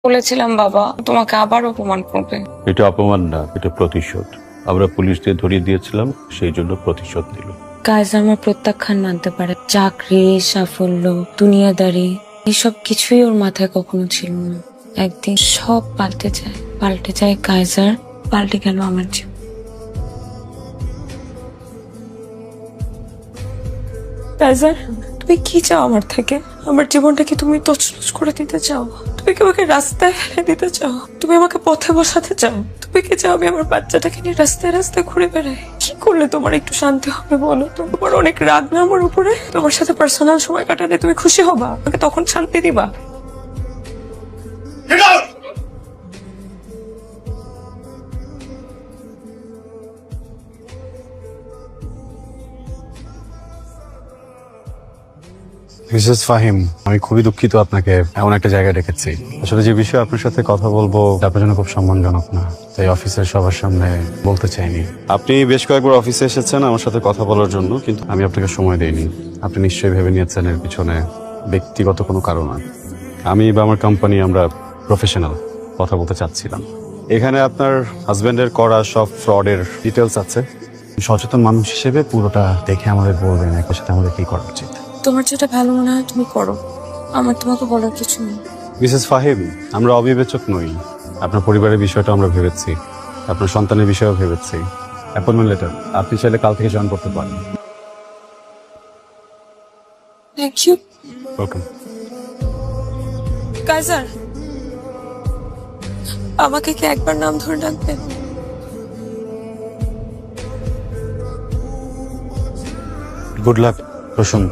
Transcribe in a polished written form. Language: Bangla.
বলেছিলাম বাবা তোমাকে আবার অপমান করবে। এটা অপমান না, এটা প্রতিশোধ। আমরা পুলিশ দিয়ে ধরিয়ে দিয়েছিলাম, সেই জন্য প্রতিশোধ নিল। কাজ আমার প্রত্যাখ্যান মানতে পারে, চাকরি, সাফল্য, দুনিয়াদারি এসব কিছুই ওর মাথায় কখনো ছিল না। একদিন সব পাল্টে যায় কাইজার, পাল্টে গেল আমার জীবন। কাইজার, তুমি কি চাও আমার থেকে? আমার জীবনটাকে তুমি তছনছ করে দিতে চাও? তুমি কি আমাকে রাস্তায় ফেলে দিতে চাও? তুমি আমাকে পথে বসাতে চাও? তুমি কি চাও আমি আমার বাচ্চাটাকে নিয়ে রাস্তায় রাস্তায় ঘুরে বেড়াই? কি করলে তোমার একটু শান্তি হবে বলো তো? তোমার অনেক রাগ না আমার উপরে? তোমার সাথে পার্সোনাল সময় কাটালে তুমি খুশি হবা? আমাকে তখন শান্তি দিবা? মিসেস ফাহিম, আমি খুবই দুঃখিত আপনাকে এমন একটা জায়গায় ডেকেছি। আসলে যে বিষয়ে আপনার সাথে কথা বলবো আপনার জন্য খুব সম্মানজনক না, তাই অফিসের সবার সামনে বলতে চাইনি। আপনি বেশ কয়েকবার অফিসে এসেছেন আমার সাথে কথা বলার জন্য, কিন্তু আমি আপনাকে সময় দেইনি। আপনি নিশ্চয়ই ভেবে নিয়েছেন এর পিছনে ব্যক্তিগত কোনো কারণ আছে। আমি বা আমার কোম্পানি আমরা প্রফেশনাল কথা বলতে চাচ্ছিলাম। এখানে আপনার হাজবেন্ডের করা সব ফ্রডের ডিটেলস আছে। সচেতন মানুষ হিসেবে পুরোটা দেখে আমাদের বলবেন একবার সাথে আমাদের কি করা উচিত। তোমার যেটা ভালো মনে হয় তুমি করো, আমার তোমাকে বলার কিছু নেই। মিসেস ফাহিম, আমরা অবিবেচক নই। আপনার পরিবারের বিষয়টা আমরা ভেবেছি, আপনার সন্তানের বিষয়েও ভেবেছি। অ্যাপয়েন্টমেন্ট লেটার আপনি চাইলে কাল থেকে জয়েন করতে পারেন। Thank you. ওয়েলকাম। কাইজার, আমাকে কি একবার নাম ধরে ডাকবেন? গুড লাক, রসুন।